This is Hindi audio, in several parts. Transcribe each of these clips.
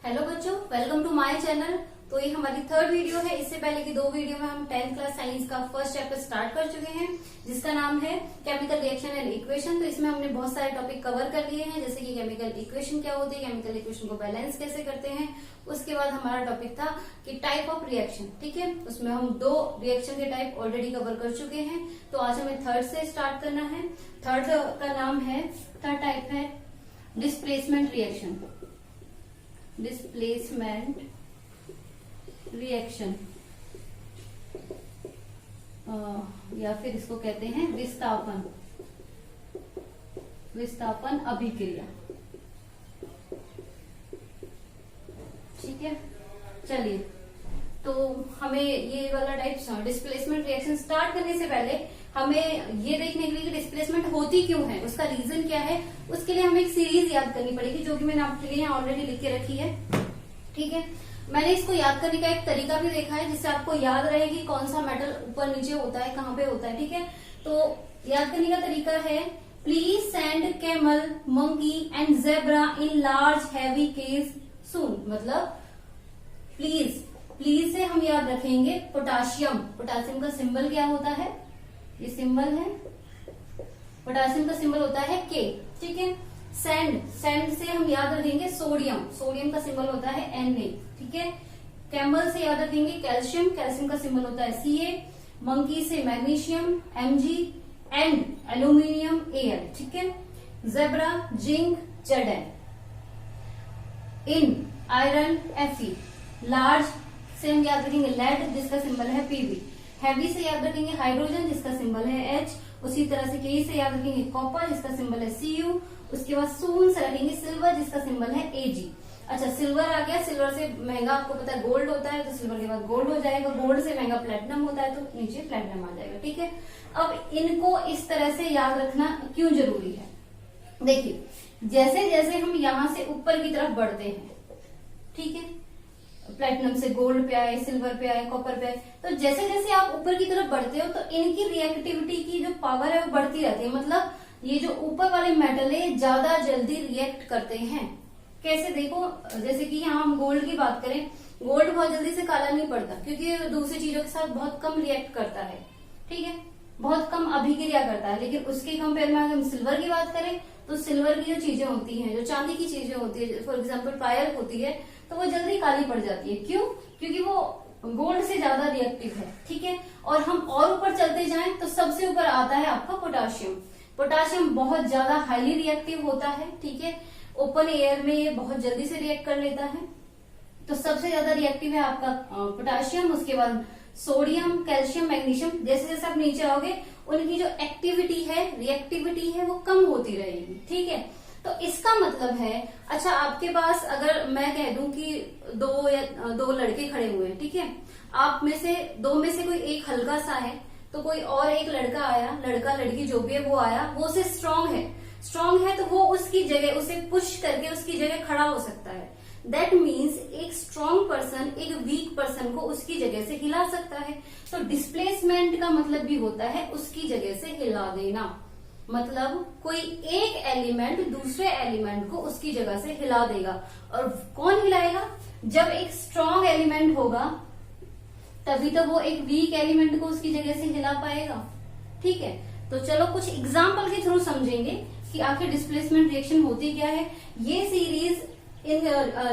हेलो बच्चों, वेलकम टू माय चैनल। तो ये हमारी थर्ड वीडियो है। इससे पहले की दो वीडियो में हम 10th क्लास साइंस का फर्स्ट चैप्टर स्टार्ट कर चुके हैं, जिसका नाम है केमिकल रिएक्शन एंड इक्वेशन। तो इसमें हमने बहुत सारे टॉपिक कवर कर लिए हैं, जैसे कि केमिकल इक्वेशन क्या होती है, केमिकल इक्वेशन को बैलेंस कैसे करते हैं। उसके बाद हमारा टॉपिक था कि टाइप ऑफ रिएक्शन, ठीक है। उसमें हम दो रिएक्शन के टाइप ऑलरेडी कवर कर चुके हैं। तो आज हमें थर्ड से स्टार्ट करना है। थर्ड का नाम है, थर्ड टाइप है डिस्प्लेसमेंट रिएक्शन। डिस्प्लेसमेंट रिएक्शन या फिर इसको कहते हैं विस्थापन, विस्थापन अभिक्रिया। ठीक है, चलिए। तो हमें ये वाला टाइप डिस्प्लेसमेंट रिएक्शन स्टार्ट करने से पहले हमें ये देखने के लिए कि डिस्प्लेसमेंट होती क्यों है, उसका रीजन क्या है, उसके लिए हमें एक सीरीज याद करनी पड़ेगी, जो कि मैंने आपके लिए ऑलरेडी लिख के रखी है। ठीक है, मैंने इसको याद करने का एक तरीका भी देखा है, जिससे आपको याद रहे कि कौन सा मेटल ऊपर नीचे होता है, कहाँ पे होता है। ठीक है, तो याद करने का तरीका है, please send camel, monkey and zebra in large heavy case soon. मतलब प्लीज, प्लीज से हम याद रखेंगे पोटाशियम। पोटाशियम का सिंबल क्या होता है, ये सिंबल है। पोटाशियम का सिंबल होता है के। ठीक है, सैंड, सैंड से हम याद रखेंगे सोडियम। सोडियम का सिंबल होता है Na। ठीक है, कैमल से याद रखेंगे कैल्शियम। कैल्शियम का सिंबल होता है Ca। मंकी से magnesium Mg and aluminium Al। ठीक है, जेब्रा जिंक Zn। इन आयरन Fe। लार्ज से हम याद रखेंगे लेड, जिसका सिंबल है Pb। हैवी से याद रखेंगे हाइड्रोजन, जिसका सिंबल है H। उसी तरह से के से याद रखेंगे कॉपर, जिसका सिंबल है Cu। उसके बाद सून से रखेंगे सिल्वर, जिसका सिंबल है Ag। अच्छा, सिल्वर आ गया। सिल्वर से महंगा आपको पता है गोल्ड होता है, तो सिल्वर के बाद गोल्ड हो जाएगा। गोल्ड से महंगा प्लेटिनम होता है, तो नीचे प्लेटिनम आ जाएगा। ठीक है, अब इनको इस तरह से याद रखना क्यों जरूरी है, देखिए जैसे जैसे हम यहाँ से ऊपर की तरफ बढ़ते हैं, ठीक है, प्लेटिनम से गोल्ड पे आए, सिल्वर पे आए, कॉपर पे आए, तो जैसे जैसे आप ऊपर की तरफ बढ़ते हो तो इनकी रिएक्टिविटी की जो पावर है वो बढ़ती रहती है। मतलब ये जो ऊपर वाले मेटल है ज्यादा जल्दी रिएक्ट करते हैं। कैसे, देखो जैसे कि यहाँ हम गोल्ड की बात करें, गोल्ड बहुत जल्दी से काला नहीं पड़ता, क्योंकि दूसरी चीजों के साथ बहुत कम रिएक्ट करता है। ठीक है, बहुत कम अभिक्रिया करता है। लेकिन उसके कंपेयर में अगर हम सिल्वर की बात करें, तो सिल्वर की जो चीजें होती हैं, जो चांदी की चीजें होती है, फॉर एग्जाम्पल पायल होती है, तो वो जल्दी काली पड़ जाती है। क्यों? क्योंकि वो गोल्ड से ज्यादा रिएक्टिव है। ठीक है, और हम और ऊपर चलते जाएं तो सबसे ऊपर आता है आपका पोटाशियम। पोटाशियम बहुत ज्यादा हाईली रिएक्टिव होता है। ठीक है, ओपन एयर में ये बहुत जल्दी से रिएक्ट कर लेता है। तो सबसे ज्यादा रिएक्टिव है आपका पोटाशियम। उसके बाद सोडियम, कैल्शियम, मैग्नीशियम। जैसे जैसे आप नीचे आओगे, उनकी जो एक्टिविटी है, रिएक्टिविटी है, वो कम होती रहेगी। ठीक है, तो इसका मतलब है, अच्छा आपके पास अगर मैं कह दूं कि दो लड़के खड़े हुए हैं, ठीक है, आप में से दो में से कोई एक हल्का सा है, तो कोई और एक लड़का आया, लड़का लड़की जो भी है वो आया, वो उससे स्ट्रांग है। स्ट्रांग है तो वो उसकी जगह, उसे पुश करके उसकी जगह खड़ा हो सकता है। दैट मीन्स एक स्ट्रांग पर्सन एक वीक पर्सन को उसकी जगह से हिला सकता है। तो डिस्प्लेसमेंट का मतलब भी होता है उसकी जगह से हिला देना। मतलब कोई एक एलिमेंट दूसरे एलिमेंट को उसकी जगह से हिला देगा। और कौन हिलाएगा? जब एक स्ट्रांग एलिमेंट होगा तभी तो वो एक वीक एलिमेंट को उसकी जगह से हिला पाएगा। ठीक है, तो चलो कुछ एग्जाम्पल के थ्रू समझेंगे कि आखिर डिस्प्लेसमेंट रिएक्शन होती क्या है। ये सीरीज इन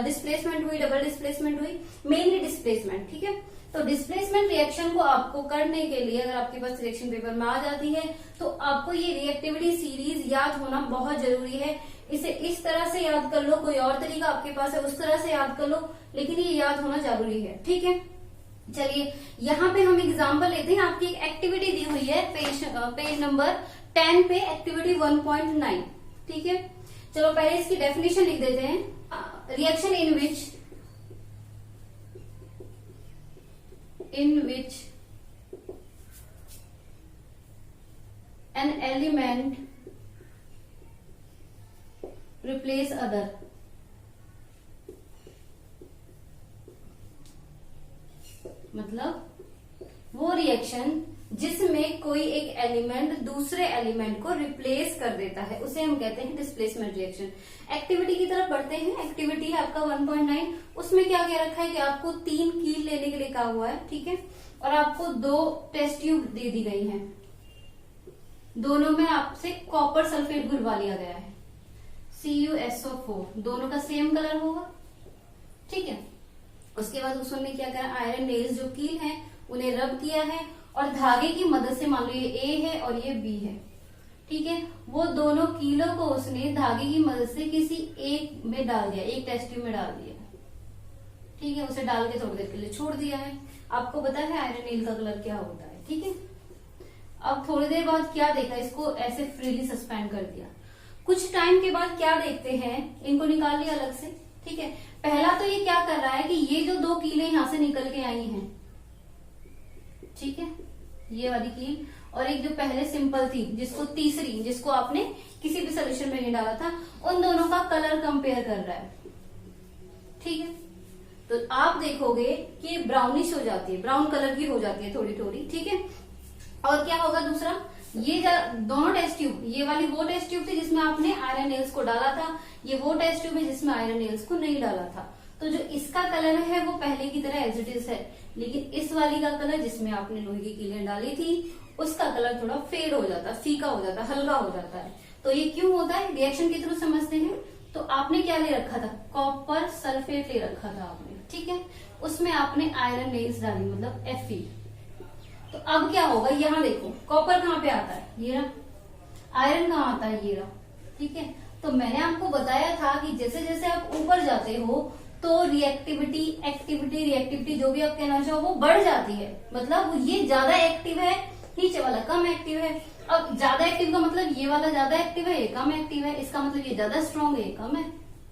डिस्प्लेसमेंट हुई, डबल डिस्प्लेसमेंट हुई, मेनली डिस्प्लेसमेंट। ठीक है, तो डिस्प्लेसमेंट रिएक्शन को आपको करने के लिए अगर आपके पास रिएक्शन पेपर में आ जाती है, तो आपको ये रिएक्टिविटी सीरीज याद होना बहुत जरूरी है। इसे इस तरह से याद कर लो, कोई और तरीका आपके पास है उस तरह से याद कर लो, लेकिन ये याद होना जरूरी है। ठीक है, चलिए यहाँ पे हम एग्जाम्पल लेते हैं। आपकी एक एक्टिविटी दी हुई है पेज नंबर 10 पे, एक्टिविटी 1.9। ठीक है, चलो पहले इसकी डेफिनेशन लिख देते हैं। Reaction in which an element replace other. मतलब वो रिएक्शन जिसमें कोई एक एलिमेंट दूसरे एलिमेंट को रिप्लेस कर देता है, उसे हम कहते हैं डिस्प्लेसमेंट रिएक्शन। एक्टिविटी की तरफ बढ़ते हैं। एक्टिविटी है आपका 1.9, उसमें क्या क्या रखा है कि आपको 3 कील लेने के लिए कहा हुआ है, ठीक है, और आपको 2 टेस्ट ट्यूब दे दी गई है। दोनों में आपसे कॉपर सल्फेट घुलवा लिया गया है, CuSO4, दोनों का सेम कलर होगा, ठीक है। उसके बाद उसमें क्या करा, आयरन नेल्स जो कील है उन्हें रब किया है और धागे की मदद से, मान लो ये A है और ये B है, ठीक है, वो दोनों कीलों को उसने धागे की मदद से किसी एक में डाल दिया, एक टेस्ट ट्यूब में डाल दिया, ठीक है, उसे डाल के थोड़ी देर के लिए छोड़ दिया है। आपको पता है आयरन नेल का कलर क्या होता है, ठीक है। अब थोड़ी देर बाद क्या देखा, इसको ऐसे फ्रीली सस्पेंड कर दिया। कुछ टाइम के बाद क्या देखते हैं, इनको निकाल लिया अलग से, ठीक है। पहला तो ये क्या कर रहा है कि ये जो 2 कीलें यहां से निकल के आई हैं, ठीक है, ये वाली कील और एक जो पहले सिंपल थी, जिसको तीसरी, जिसको आपने किसी भी सोल्यूशन में नहीं डाला था, उन दोनों का कलर कंपेयर कर रहा है, ठीक है। तो आप देखोगे कि ब्राउनिश हो जाती है, ब्राउन कलर की हो जाती है थोड़ी थोड़ी, ठीक है। और क्या होगा दूसरा, ये दोनों टेस्ट ट्यूब, ये वाली वो टेस्ट ट्यूब थी जिसमें आपने आयरन नेल्स को डाला था, ये वो टेस्ट ट्यूब है जिसमें आयरन नेल्स को नहीं डाला था। तो जो इसका कलर है वो पहले की तरह एज इट इज है, लेकिन इस वाली का कलर जिसमें आपने लोहे की कीलें डाली थी उसका कलर थोड़ा फेड हो जाता, फीका हो जाता, हल्का हो जाता है। तो ये क्यों होता है, रिएक्शन के थ्रू समझते हैं। तो आपने क्या ले रखा था, कॉपर सल्फेट ले रखा था आपने, ठीक है, उसमें आपने आयरन नेल्स डाली, मतलब Fe। तो अब क्या होगा, यहाँ देखो कॉपर कहाँ पे आता है, ये रहा, आयरन कहाँ आता है, ये रहा, ठीक है। तो मैंने आपको बताया था कि जैसे जैसे आप ऊपर जाते हो तो रिएक्टिविटी, एक्टिविटी, रिएक्टिविटी जो भी आप कहना चाहो वो बढ़ जाती है। मतलब ये ज्यादा एक्टिव है, नीचे वाला कम एक्टिव है। अब ज्यादा एक्टिव का मतलब ये वाला ज्यादा एक्टिव है, ये कम एक्टिव है, इसका मतलब ये ज्यादा स्ट्रांग है, ये कम है,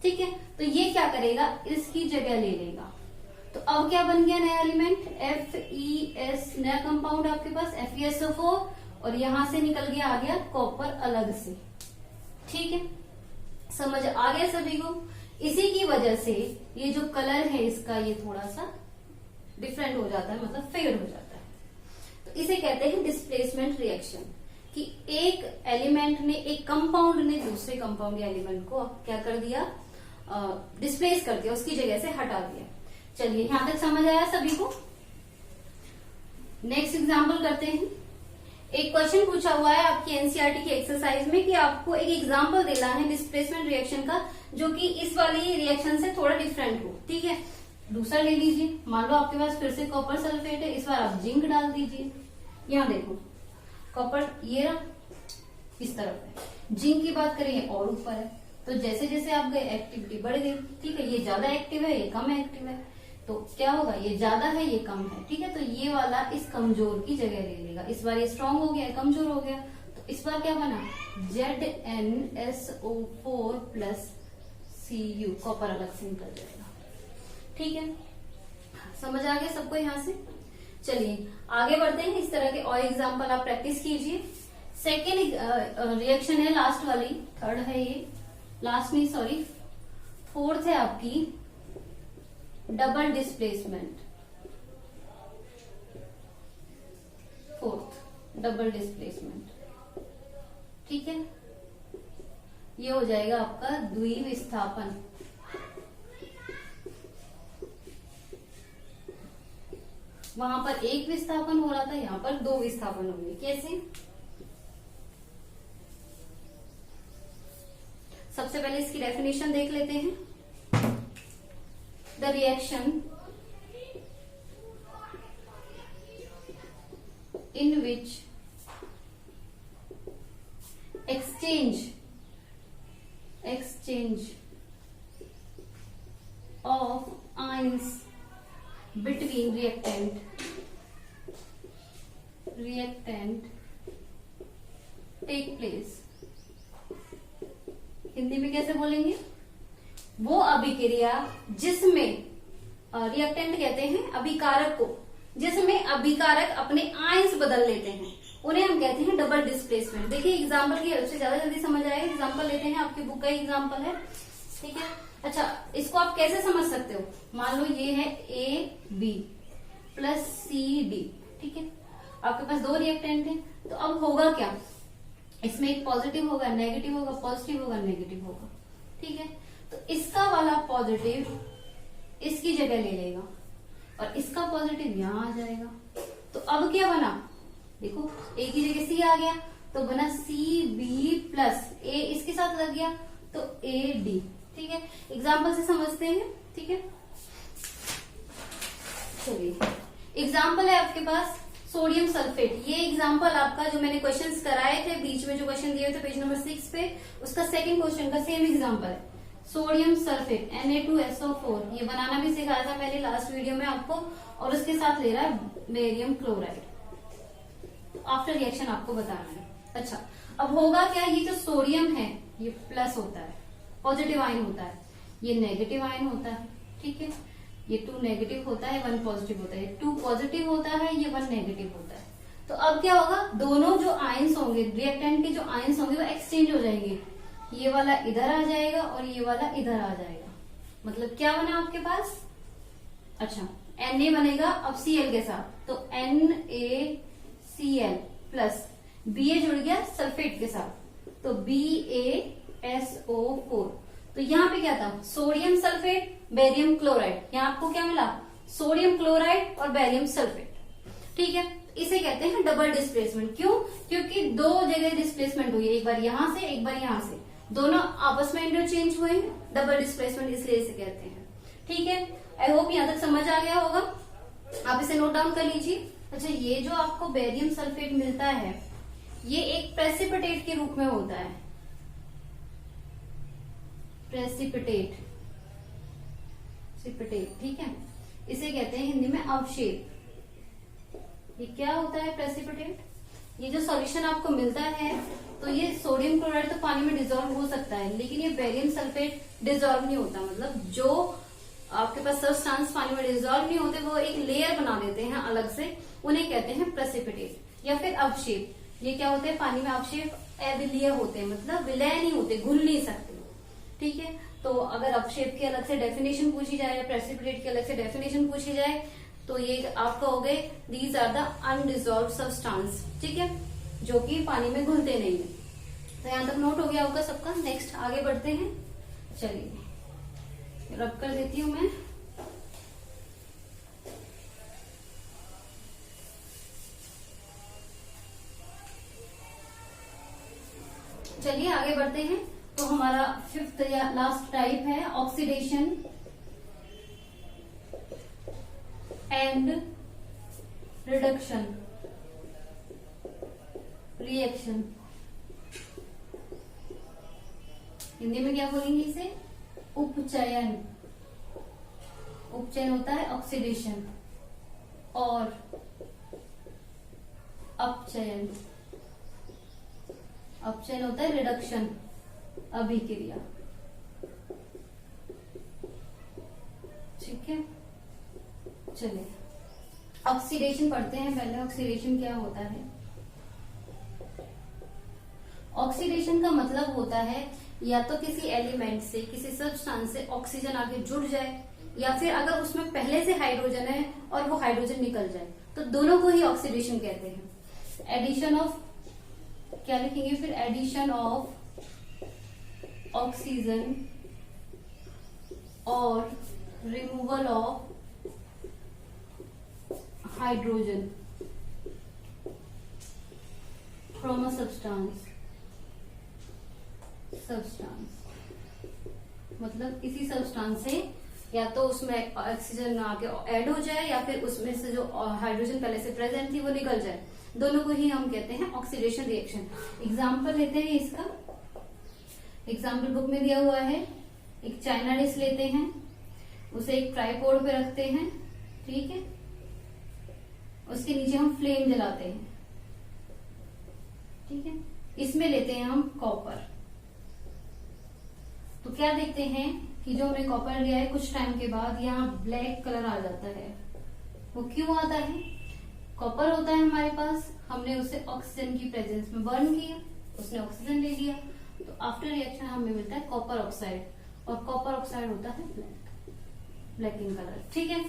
ठीक है। तो ये क्या करेगा, इसकी जगह ले लेगा। तो अब क्या बन गया नया एलिमेंट, FeS, नया कंपाउंड आपके पास FeSO4, और यहां से निकल गया, आ गया कॉपर अलग से, ठीक है। समझ आ गया सभी को। इसी की वजह से ये जो कलर है इसका ये थोड़ा सा डिफरेंट हो जाता है, मतलब फेड हो जाता है। तो इसे कहते हैं डिस्प्लेसमेंट रिएक्शन, कि एक एलिमेंट ने, एक कंपाउंड ने दूसरे कंपाउंड या एलिमेंट को क्या कर दिया, डिस्प्लेस कर दिया, उसकी जगह से हटा दिया। चलिए यहां तक समझ आया सभी को। नेक्स्ट एग्जाम्पल करते हैं। एक क्वेश्चन पूछा हुआ है आपकी एनसीईआरटी की एक्सरसाइज में कि आपको एक एग्जाम्पल देना है डिस्प्लेसमेंट रिएक्शन का, जो कि इस वाली रिएक्शन से थोड़ा डिफरेंट हो, ठीक है। दूसरा ले लीजिए, मान लो आपके पास फिर से कॉपर सल्फेट है, इस बार आप जिंक डाल दीजिए। यहाँ देखो कॉपर ये रहा, इस तरफ है, जिंक की बात करें और ऊपर है। तो जैसे जैसे आप गए एक्टिविटी बढ़ गई, ठीक है। ये ज्यादा एक्टिव है, ये कम एक्टिव है, तो क्या होगा, ये ज्यादा है, ये कम है, ठीक है। तो ये वाला इस कमजोर की जगह ले लेगा। इस बार ये स्ट्रांग हो गया, कमजोर हो गया, तो इस बार क्या बना, ZnSO4 प्लस Cu, कॉपर अलग से निकल जाएगा, ठीक है। समझ आ गया सबको यहाँ से। चलिए आगे बढ़ते हैं। इस तरह के और एग्जाम्पल आप प्रैक्टिस कीजिए। सेकेंड रिएक्शन है, लास्ट वाली, थर्ड है ये, लास्ट नहीं सॉरी, फोर्थ है आपकी double displacement. Fourth double displacement, ठीक है। ये हो जाएगा आपका द्विविस्थापन। वहां पर एक विस्थापन हो रहा था, यहाँ पर 2 विस्थापन होंगे। कैसे, सबसे पहले इसकी डेफिनेशन देख लेते हैं। The reaction in which exchange of ions between reactant take place। Hindi में कैसे बोलेंगे, वो अभिक्रिया जिसमें रिएक्टेंट कहते हैं अभिकारक को, जिसमें अभिकारक अपने आयंस बदल लेते हैं, उन्हें हम कहते हैं डबल डिस्प्लेसमेंट। देखिए एग्जाम्पल की हेल्प से ज्यादा जल्दी समझ आएगा। एग्जाम्पल लेते हैं, आपकी बुक का एग्जाम्पल है, ठीक है। अच्छा, इसको आप कैसे समझ सकते हो, मान लो ये है AB प्लस CD, ठीक है। आपके पास दो रिएक्टेंट है, तो अब होगा क्या, इसमें एक पॉजिटिव होगा, नेगेटिव होगा, पॉजिटिव होगा, नेगेटिव होगा। ठीक है, तो इसका वाला पॉजिटिव इसकी जगह ले लेगा और इसका पॉजिटिव यहां आ जाएगा। तो अब क्या बना, देखो ए की जगह सी आ गया, तो बना सी बी प्लस ए इसके साथ लग गया तो ए डी। ठीक है, एग्जाम्पल से समझते हैं। ठीक है, चलिए एग्जाम्पल है आपके पास सोडियम सल्फेट। ये एग्जाम्पल आपका जो मैंने क्वेश्चंस कराए थे बीच में, जो क्वेश्चन दिए थे पेज नंबर 6 पे, उसका सेकंड क्वेश्चन का सेम एग्जाम्पल है। सोडियम सल्फेट Na2SO4, ये बनाना भी सिखाया था मैंने लास्ट वीडियो में आपको, और उसके साथ ले रहा है बेरियम क्लोराइड। आफ्टर रिएक्शन आपको बताना है। अच्छा, अब होगा क्या, ये जो सोडियम है ये प्लस होता है, पॉजिटिव आयन होता है, ये नेगेटिव आयन होता है। ठीक है, ये 2 नेगेटिव होता है, 1 पॉजिटिव होता है, 2 पॉजिटिव होता है, ये 1 नेगेटिव होता है। तो अब क्या होगा, दोनों जो आयन्स होंगे, रिएक्टेंट के जो आयन्स होंगे वो एक्सचेंज हो जाएंगे। ये वाला इधर आ जाएगा और ये वाला इधर आ जाएगा। मतलब क्या बना आपके पास, अच्छा Na बनेगा अब Cl के साथ, तो NaCl प्लस Ba जुड़ गया सल्फेट के साथ, तो BaSO4। तो यहाँ पे क्या था, सोडियम सल्फेट बेरियम क्लोराइड, यहाँ आपको क्या मिला, सोडियम क्लोराइड और बेरियम सल्फेट। ठीक है, इसे कहते हैं डबल डिस्प्लेसमेंट। क्यों, क्योंकि दो जगह डिस्प्लेसमेंट हुई है, एक बार यहाँ से एक बार यहाँ से, दोनों आपस में इंटरचेंज हुए हैं, डबल डिस्प्लेसमेंट इसलिए इसे कहते हैं। ठीक है, आई होप यहाँ तक समझ आ गया होगा, आप इसे नोट डाउन कर लीजिए। अच्छा, ये जो आपको बेरियम सल्फेट मिलता है ये एक प्रेसिपिटेट के रूप में होता है, प्रेसिपिटेट। ठीक है, इसे कहते हैं हिंदी में अवक्षेप। ये क्या होता है प्रेसिपिटेट, ये जो सॉल्यूशन आपको मिलता है, तो ये सोडियम क्लोराइड तो पानी में डिजोल्व हो सकता है, लेकिन ये बेरियम सल्फेट डिजोल्व नहीं होता। मतलब जो आपके पास सब्सटेंस पानी में डिजोल्व नहीं होते वो एक लेयर बना देते हैं अलग से, उन्हें कहते हैं प्रेसिपिटेट या फिर अवक्षेप। ये क्या होते हैं, पानी में अवक्षेप अविलीय होते हैं, मतलब विलय नहीं होते, घुल नहीं सकते। ठीक है, तो अगर अवक्षेप की अलग से डेफिनेशन पूछी जाए या प्रेसिपिटेट की अलग से डेफिनेशन पूछी जाए तो ये आपका हो गए, दीज आर द अनडिजॉल्व्ड सब्सटेंस। ठीक है, जो कि पानी में घुलते नहीं है। तो यहाँ तक नोट हो गया होगा सबका। नेक्स्ट आगे बढ़ते हैं, चलिए रब कर देती हूँ मैं। चलिए आगे बढ़ते हैं। तो हमारा 5th या लास्ट टाइप है oxidation and reduction reaction. Hindi में क्या बोलेंगे इसे, उपचयन। उपचयन होता है ऑक्सीडेशन और अपचयन, अपचयन होता है रिडक्शन, अभिक्रिया। ठीक है, चलिए ऑक्सीडेशन पढ़ते हैं पहले। ऑक्सीडेशन क्या होता है, ऑक्सीडेशन का मतलब होता है या तो किसी एलिमेंट से, किसी सब्सटेंस से ऑक्सीजन आगे जुड़ जाए, या फिर अगर उसमें पहले से हाइड्रोजन है और वो हाइड्रोजन निकल जाए, तो दोनों को ही ऑक्सीडेशन कहते हैं। एडिशन ऑफ, क्या लिखेंगे फिर, एडिशन ऑफ ऑक्सीजन और removal of hydrogen from a substance. मतलब किसी सब्सटेंस से या तो उसमें ऑक्सीजन आके ऐड हो जाए या फिर उसमें से जो हाइड्रोजन पहले से प्रेजेंट थी वो निकल जाए, दोनों को ही हम कहते हैं ऑक्सीडेशन रिएक्शन। एग्जाम्पल लेते हैं इसका, एग्जाम्पल बुक में दिया हुआ है। एक चाइना डिश लेते हैं, उसे एक ट्राइपॉड पे रखते हैं, ठीक है, उसके नीचे हम फ्लेम जलाते हैं, ठीक है, इसमें लेते हैं हम कॉपर। तो क्या देखते हैं कि जो हमने कॉपर लिया है कुछ टाइम के बाद यहाँ ब्लैक कलर आ जाता है। वो क्यों आता है, कॉपर होता है हमारे पास, हमने उसे ऑक्सीजन की प्रेजेंस में बर्न किया, उसने ऑक्सीजन ले लिया, तो आफ्टर रिएक्शन हमें मिलता है कॉपर ऑक्साइड, और कॉपर ऑक्साइड होता है ब्लैक इन कलर। ठीक है,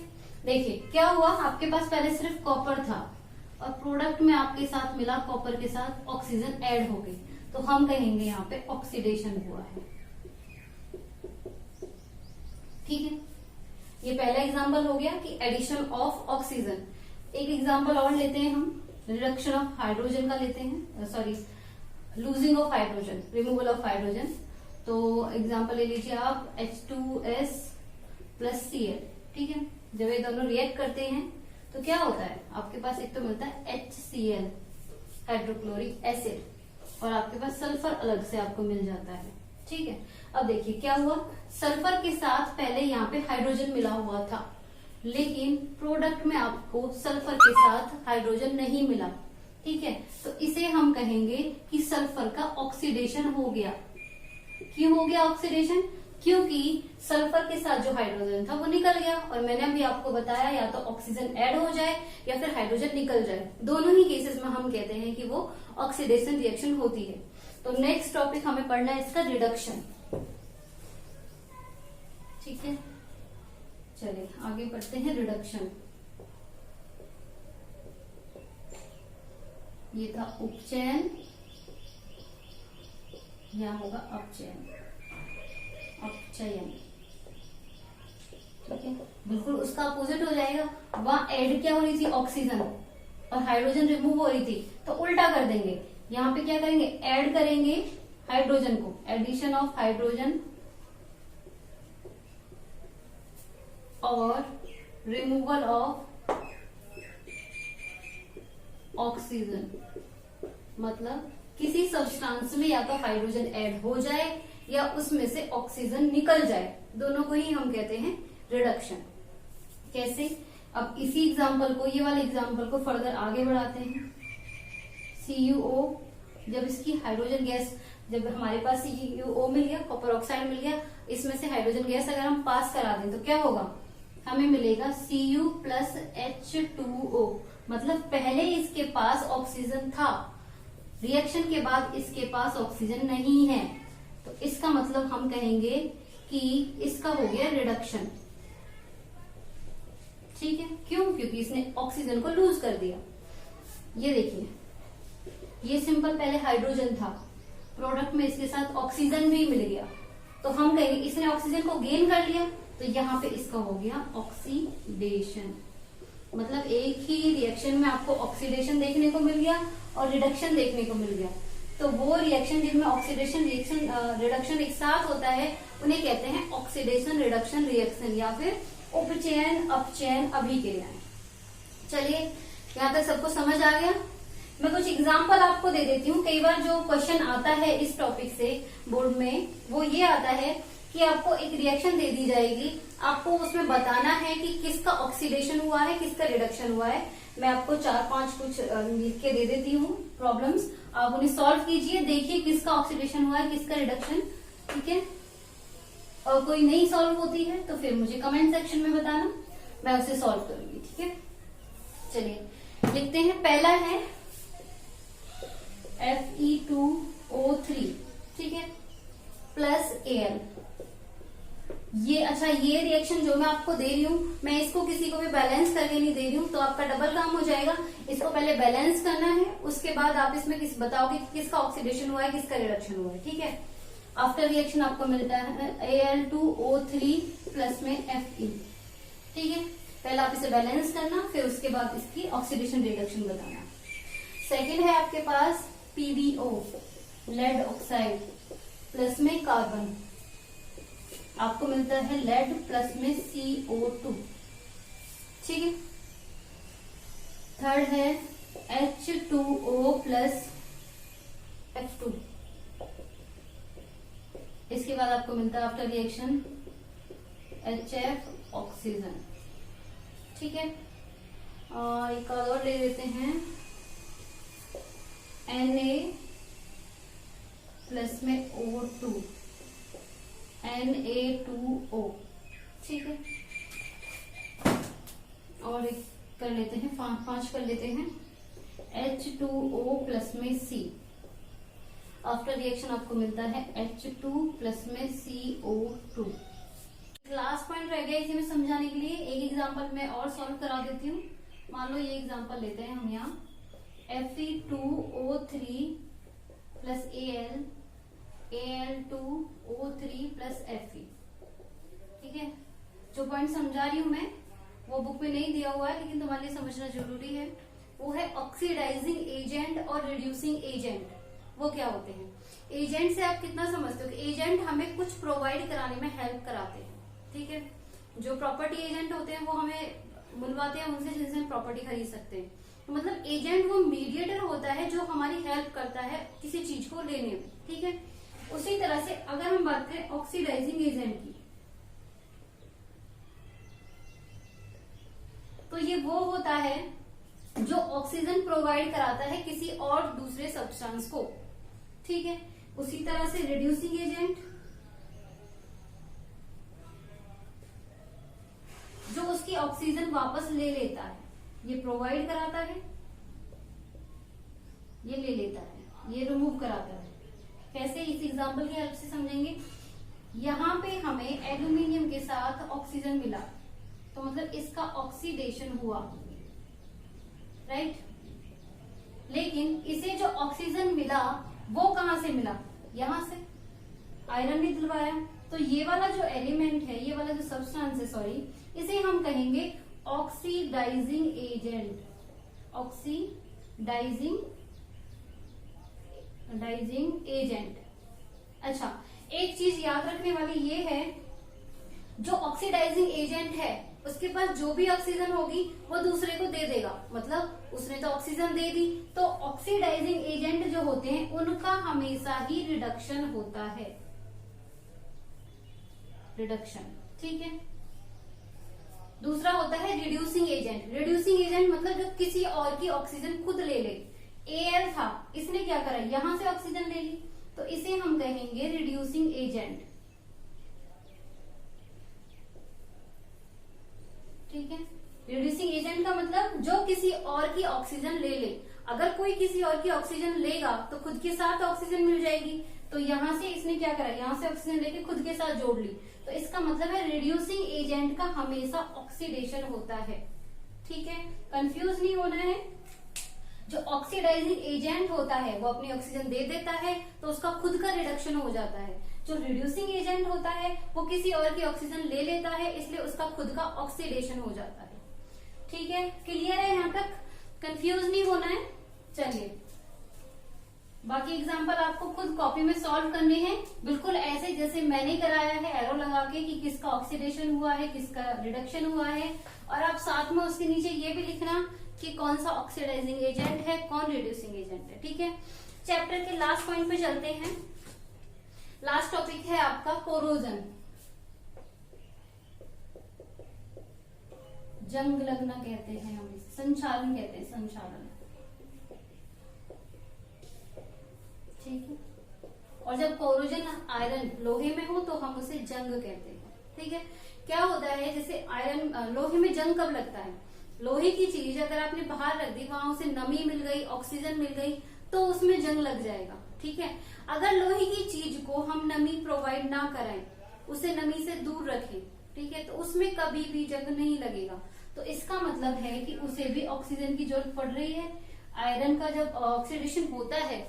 देखिए क्या हुआ, आपके पास पहले सिर्फ कॉपर था, और प्रोडक्ट में आपके साथ मिला कॉपर के साथ ऑक्सीजन ऐड हो गई, तो हम कहेंगे यहाँ पे ऑक्सीडेशन हुआ है। ठीक है, ये पहला एग्जांपल हो गया कि एडिशन ऑफ ऑक्सीजन। एक एग्जांपल और लेते हैं हम, रिडक्शन ऑफ हाइड्रोजन का लेते हैं, sorry losing of hydrogen, removal of hydrogen. तो एग्जांपल ले लीजिए आप H2S प्लस Cl। ठीक है, जब ये दोनों रिएक्ट करते हैं तो क्या होता है, आपके पास एक तो मिलता है HCl हाइड्रोक्लोरिक एसिड, और आपके पास सल्फर अलग से आपको मिल जाता है। ठीक है, अब देखिए क्या हुआ, सल्फर के साथ पहले यहाँ पे हाइड्रोजन मिला हुआ था, लेकिन प्रोडक्ट में आपको सल्फर के साथ हाइड्रोजन नहीं मिला। ठीक है, तो इसे हम कहेंगे कि सल्फर का ऑक्सीडेशन हो गया। क्यों हो गया ऑक्सीडेशन? क्योंकि सल्फर के साथ जो हाइड्रोजन था वो निकल गया, और मैंने अभी आपको बताया या तो ऑक्सीजन ऐड हो जाए या फिर हाइड्रोजन निकल जाए, दोनों ही केसेस में हम कहते हैं कि वो ऑक्सीडेशन रिएक्शन होती है। तो नेक्स्ट टॉपिक हमें पढ़ना है इसका रिडक्शन। ठीक है, चलिए आगे बढ़ते हैं। रिडक्शन, ये था उपचयन, यहां होगा अपचयन, अपचयन। ठीक है, बिल्कुल उसका अपोजिट हो जाएगा। वहां ऐड क्या हो रही थी, ऑक्सीजन, और हाइड्रोजन रिमूव हो रही थी, तो उल्टा कर देंगे। यहाँ पे क्या करेंगे, ऐड करेंगे हाइड्रोजन को, एडिशन ऑफ हाइड्रोजन और रिमूवल ऑफ ऑक्सीजन। मतलब किसी सब्सटेंस में या तो हाइड्रोजन ऐड हो जाए या उसमें से ऑक्सीजन निकल जाए, दोनों को ही हम कहते हैं रिडक्शन। कैसे, अब इसी एग्जांपल को, ये वाले एग्जांपल को फर्दर आगे बढ़ाते हैं। CuO, जब इसकी हाइड्रोजन गैस, जब हमारे पास CuO मिल गया, कॉपर ऑक्साइड मिल गया, इसमें से हाइड्रोजन गैस अगर हम पास करा दें तो क्या होगा, हमें मिलेगा Cu प्लस H2O। मतलब पहले इसके पास ऑक्सीजन था, रिएक्शन के बाद इसके पास ऑक्सीजन नहीं है, तो इसका मतलब हम कहेंगे कि इसका हो गया रिडक्शन। ठीक है, क्यों? क्योंकि इसने ऑक्सीजन को लूज कर दिया। ये देखिए, ये सिंपल पहले हाइड्रोजन था, प्रोडक्ट में इसके साथ ऑक्सीजन भी मिल गया, तो हम कहेंगे इसने ऑक्सीजन को गेन कर लिया, तो यहाँ पे इसका हो गया ऑक्सीडेशन। मतलब एक ही रिएक्शन में आपको ऑक्सीडेशन देखने को मिल गया और रिडक्शन देखने को मिल गया। तो वो रिएक्शन जिनमें ऑक्सीडेशन रिएक्शन रिडक्शन एक साथ होता है, उन्हें कहते हैं ऑक्सीडेशन रिडक्शन रिएक्शन, या फिर उपचयन अपचयन अभिक्रियाएं। चलिए, यहाँ तक सबको समझ आ गया। मैं कुछ एग्जाम्पल आपको दे देती हूँ। कई बार जो क्वेश्चन आता है इस टॉपिक से बोर्ड में, वो ये आता है कि आपको एक रिएक्शन दे दी जाएगी, आपको उसमें बताना है कि किसका ऑक्सीडेशन हुआ है, किसका रिडक्शन हुआ है। मैं आपको 4-5 कुछ लिख के दे देती हूँ प्रॉब्लम्स, आप उन्हें सॉल्व कीजिए, देखिए किसका ऑक्सीडेशन हुआ है, किसका रिडक्शन। ठीक है, और कोई नहीं सॉल्व होती है तो फिर मुझे कमेंट सेक्शन में बताना, मैं उसे सॉल्व करूंगी। ठीक है, चलिए लिखते हैं। पहला है Fe2O3, ठीक है, प्लस Al। ये अच्छा, ये रिएक्शन जो मैं आपको दे रही हूँ, मैं इसको किसी को भी बैलेंस करके नहीं दे रही हूँ, तो आपका डबल काम हो जाएगा। इसको पहले बैलेंस करना है, उसके बाद आप इसमें बताओगे कि किसका ऑक्सीडेशन हुआ है, किसका रिडक्शन हुआ है। ठीक है, आफ्टर रिएक्शन आपको मिलता है Al2O3 प्लस में Fe। ठीक है, पहले आप इसे बैलेंस करना, फिर उसके बाद इसकी ऑक्सीडेशन रिडक्शन बताना। सेकेंड है आपके पास PbO, लेड ऑक्साइड प्लस में कार्बन, आपको मिलता है लेड प्लस में CO2। ठीक है, थर्ड है H2O प्लस F2, इसके बाद आपको मिलता है आफ्टर रिएक्शन HF ऑक्सीजन। ठीक है, एक और ले लेते हैं Na प्लस में O2, Na2O। ठीक है, और एक कर लेते हैं, 5 कर लेते हैं H2O प्लस में C। आफ्टर रिएक्शन आपको मिलता है H2 प्लस में CO2। लास्ट पॉइंट रह गया इसी में समझाने के लिए, एक एग्जांपल मैं और सॉल्व करा देती हूँ। मान लो ये एग्जांपल लेते हैं हम यहाँ Fe2O3 plus Al2O3 plus Fe। ठीक है, जो पॉइंट समझा रही हूं मैं वो बुक में नहीं दिया हुआ है, लेकिन तुम्हारे लिए समझना जरूरी है। वो है ऑक्सीडाइजिंग एजेंट और रिड्यूसिंग एजेंट। वो क्या होते हैं? एजेंट से आप कितना समझते हो कि एजेंट हमें कुछ प्रोवाइड कराने में हेल्प कराते हैं। ठीक है, जो प्रॉपर्टी एजेंट होते हैं वो हमें बुलवाते हैं उनसे, जिनसे हम प्रॉपर्टी खरीद सकते हैं। तो मतलब एजेंट वो मीडिएटर होता है जो हमारी हेल्प करता है किसी चीज को लेने में। ठीक है, उसी तरह से अगर हम बात करें ऑक्सीडाइजिंग एजेंट की, तो ये वो होता है जो ऑक्सीजन प्रोवाइड कराता है किसी और दूसरे सब्सटेंस को। ठीक है, उसी तरह से रिड्यूसिंग एजेंट जो उसकी ऑक्सीजन वापस ले लेता है, ये प्रोवाइड कराता है, ये ले लेता है, ये रिमूव कराता है। कैसे? इस एग्जांपल की हेल्प से समझेंगे। यहां पे हमें एल्यूमिनियम के साथ ऑक्सीजन मिला, तो मतलब इसका ऑक्सीडेशन हुआ, राइट। लेकिन इसे जो ऑक्सीजन मिला वो कहां से मिला? यहां से आयरन ने दिलवाया। तो ये वाला जो एलिमेंट है, ये वाला जो सब्सटेंस है, सॉरी, इसे हम कहेंगे ऑक्सीडाइजिंग एजेंट। Oxidising agent. अच्छा, एक चीज याद रखने वाली ये है, जो ऑक्सीडाइजिंग एजेंट है उसके पास जो भी ऑक्सीजन होगी वो दूसरे को दे देगा। मतलब उसने तो ऑक्सीजन दे दी, तो ऑक्सीडाइजिंग एजेंट जो होते हैं उनका हमेशा ही रिडक्शन होता है। रिडक्शन, ठीक है। दूसरा होता है रिड्यूसिंग एजेंट। रिड्यूसिंग एजेंट मतलब जो किसी और की ऑक्सीजन खुद ले ले। Al था, इसने क्या करा? यहां से ऑक्सीजन ले ली, तो इसे हम कहेंगे रिड्यूसिंग एजेंट। ठीक है, रिड्यूसिंग एजेंट का मतलब जो किसी और की ऑक्सीजन ले ले। अगर कोई किसी और की ऑक्सीजन लेगा तो खुद के साथ ऑक्सीजन मिल जाएगी, तो यहां से इसने क्या करा? यहां से ऑक्सीजन लेके खुद के साथ जोड़ ली, तो इसका मतलब है रिड्यूसिंग एजेंट का हमेशा ऑक्सीडेशन होता है। ठीक है, कंफ्यूज नहीं होना है। जो ऑक्सीडाइजिंग एजेंट होता है वो अपनी ऑक्सीजन दे देता है, तो उसका खुद का रिडक्शन हो जाता है। जो रिड्यूसिंग एजेंट होता है वो किसी और की ऑक्सीजन ले लेता है, इसलिए उसका खुद का ऑक्सीडेशन हो जाता है। ठीक है, क्लियर है? यहाँ तक कंफ्यूज नहीं होना है। चलिए, बाकी एग्जाम्पल आपको खुद कॉपी में सॉल्व करने हैं, बिल्कुल ऐसे जैसे मैंने कराया है, एरो लगा के कि किसका ऑक्सीडेशन हुआ है, किसका रिडक्शन हुआ है। और आप साथ में उसके नीचे ये भी लिखना कि कौन सा ऑक्सीडाइजिंग एजेंट है, कौन रिड्यूसिंग एजेंट है। ठीक है, चैप्टर के लास्ट पॉइंट पे चलते हैं। लास्ट टॉपिक है आपका कोरोजन। जंग लगना कहते हैं हम, संचालन कहते हैं, संचालन। ठीक है, और जब कोरोजन आयरन लोहे में हो तो हम उसे जंग कहते हैं। ठीक है, क्या होता है, जैसे आयरन लोहे में जंग कब लगता है? लोहे की चीज अगर आपने बाहर रख दी, वहां उसे नमी मिल गई, ऑक्सीजन मिल गई, तो उसमें जंग लग जाएगा। ठीक है, अगर लोहे की चीज को हम नमी प्रोवाइड ना कराएं, उसे नमी से दूर रखें, ठीक है, तो उसमें कभी भी जंग नहीं लगेगा। तो इसका मतलब है कि उसे भी ऑक्सीजन की जरूरत पड़ रही है। आयरन का जब ऑक्सीडेशन होता है,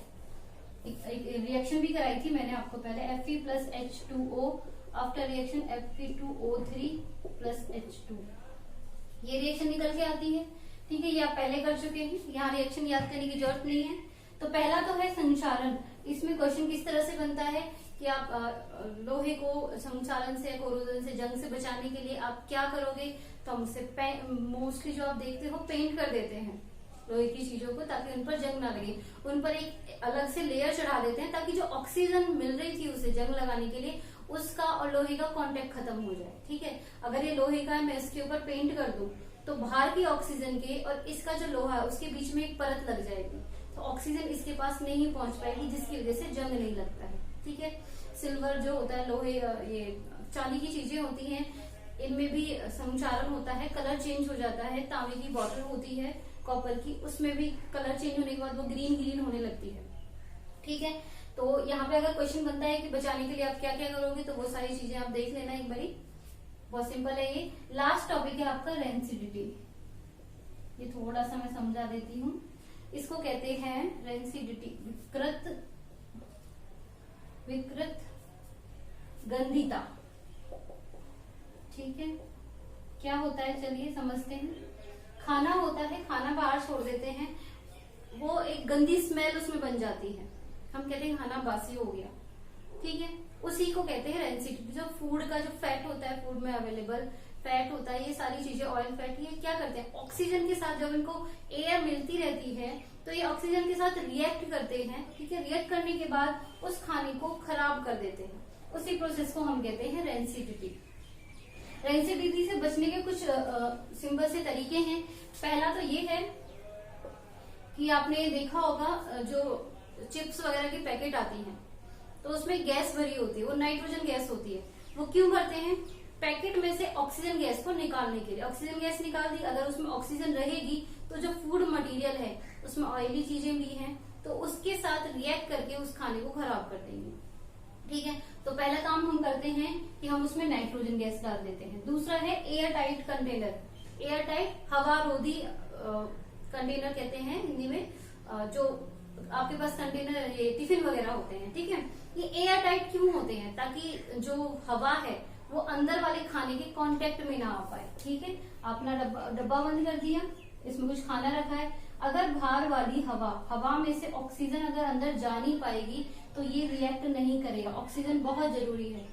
एक रिएक्शन भी कराई थी मैंने आपको पहले, Fe plus H2O after reaction Fe2O3 plus H2, ये रिएक्शन निकल के आती है। ठीक है, ये आप पहले कर चुके हैं, यहाँ रिएक्शन याद करने की जरूरत नहीं है। तो पहला तो है संचालन। इसमें क्वेश्चन किस तरह से बनता है कि आप लोहे को संचालन से, कोरोजन से, जंग से बचाने के लिए आप क्या करोगे? तो हम उससे मोस्टली जो आप देखते हो पेंट कर देते हैं लोहे की चीजों को, ताकि उन पर जंग ना लगे। उन पर एक अलग से लेयर चढ़ा देते हैं ताकि जो ऑक्सीजन मिल रही थी उसे जंग लगाने के लिए, उसका और लोहे का कांटेक्ट खत्म हो जाए। ठीक है, अगर ये लोहे का है, मैं इसके ऊपर पेंट कर दूं, तो बाहर की ऑक्सीजन के और इसका जो लोहा है उसके बीच में एक परत लग जाएगी, तो ऑक्सीजन इसके पास नहीं पहुंच पाएगी, जिसकी वजह से जंग नहीं लगता है। ठीक है, सिल्वर जो होता है, लोहे, ये चांदी की चीजें होती हैं, इनमें भी संचालन होता है, कलर चेंज हो जाता है। तांबे की बॉटल होती है कॉपर की, उसमें भी कलर चेंज होने के बाद वो ग्रीन ग्रीन होने लगती है। ठीक है, तो यहाँ पे अगर क्वेश्चन बनता है कि बचाने के लिए आप क्या क्या करोगे, तो वो सारी चीजें आप देख लेना एक बारी, बहुत सिंपल है ये। लास्ट टॉपिक है आपका रेंसिडिटी। ये थोड़ा सा मैं समझा देती हूँ। इसको कहते हैं रेंसिडिटी, विकृत गंधिता। ठीक है, क्या होता है चलिए समझते हैं। खाना होता है, खाना बाहर छोड़ देते हैं, वो एक गंदी स्मेल उसमें बन जाती है, हम कहते हैं खाना बासी हो गया। ठीक है, उसी को कहते हैं रेंसिडिटी। जो फूड का जो फैट होता है, फूड में अवेलेबल फैट होता है, ये सारी चीजें ऑयल फैट, ये क्या करते हैं ऑक्सीजन के साथ, जब इनको एयर मिलती रहती है तो ये ऑक्सीजन के साथ रिएक्ट करते हैं। ठीक है, रिएक्ट करने के बाद उस खाने को खराब कर देते हैं, उसी प्रोसेस को हम कहते हैं रेंसिडिटी। रेंसिडिटी से बचने के कुछ सिंपल से तरीके हैं। पहला तो ये है कि आपने देखा होगा जो चिप्स वगैरह की पैकेट आती हैं तो उसमें गैस भरी होती है, वो नाइट्रोजन गैस होती है। वो क्यों करते हैं, पैकेट में से ऑक्सीजन गैस को निकालने के लिए। ऑक्सीजन गैस निकाल दी, अगर उसमें ऑक्सीजन रहेगी तो जो फूड मटेरियल है उसमें ऑयली चीजें भी हैं तो उसके साथ रिएक्ट करके उस खाने को खराब कर देंगे। ठीक है, तो पहला काम हम करते हैं कि हम उसमें नाइट्रोजन गैस डाल देते हैं। दूसरा है air tight container. Air tight हवा रोधी कंटेनर कहते हैं हिंदी में, जो आपके पास कंटेनर ये टिफिन वगैरह होते हैं। ठीक है, ये एयर टाइट क्यों होते हैं, ताकि जो हवा है वो अंदर वाले खाने के कांटेक्ट में ना आ पाए। ठीक है, आपने डब्बा बंद कर दिया, इसमें कुछ खाना रखा है, अगर बाहर वाली हवा में से ऑक्सीजन अगर अंदर जा नहीं पाएगी तो ये रिएक्ट नहीं करेगा। ऑक्सीजन बहुत जरूरी है।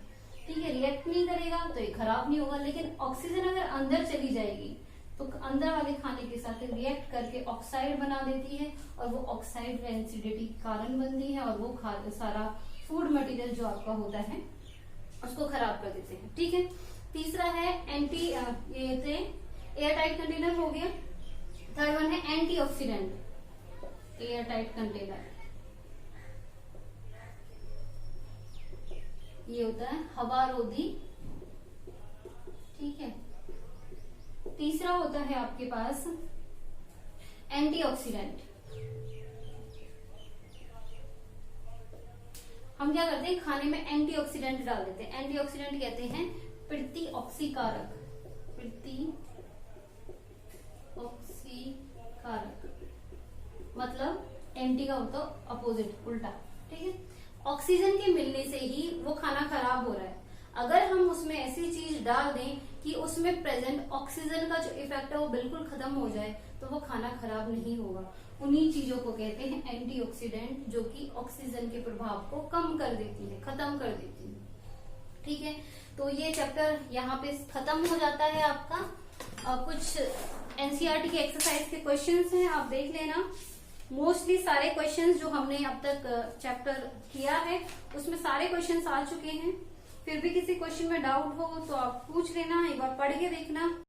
ठीक है, रिएक्ट नहीं करेगा तो ये खराब नहीं होगा, लेकिन ऑक्सीजन अगर अंदर चली जाएगी तो अंदर वाले खाने के साथ रिएक्ट करके ऑक्साइड बना देती है और वो ऑक्साइड रेंसिडिटी कारण बनती है और वो सारा फूड मटेरियल जो आपका होता है उसको खराब कर देते हैं। ठीक है, तीसरा है एयर टाइट कंटेनर हो गया। थर्ड वन है एंटीऑक्सीडेंट। एयर टाइट कंटेनर ये होता है हवा रोधी। ठीक है, तीसरा होता है आपके पास एंटीऑक्सीडेंट। हम क्या करते हैं, खाने में एंटीऑक्सीडेंट डाल देते हैं। एंटीऑक्सीडेंट कहते हैं प्रतिऑक्सीकारक। मतलब एंटी का होता अपोजिट, उल्टा। ठीक है, ऑक्सीजन के मिलने से ही वो खाना खराब हो रहा है। अगर हम उसमें ऐसी चीज डाल दें कि उसमें प्रेजेंट ऑक्सीजन का जो इफेक्ट है वो बिल्कुल खत्म हो जाए तो वो खाना खराब नहीं होगा। उन्हीं चीजों को कहते हैं एंटीऑक्सीडेंट, जो कि ऑक्सीजन के प्रभाव को कम कर देती है, खत्म कर देती है। ठीक है, तो ये चैप्टर यहाँ पे खत्म हो जाता है आपका। कुछ एनसीईआरटी के एक्सरसाइज के क्वेश्चंस हैं, आप देख लेना। मोस्टली सारे क्वेश्चंस जो हमने अब तक चैप्टर किया है उसमें सारे क्वेश्चंस आ चुके हैं। फिर भी किसी क्वेश्चन में डाउट हो तो आप पूछ लेना, एक बार पढ़ के देखना।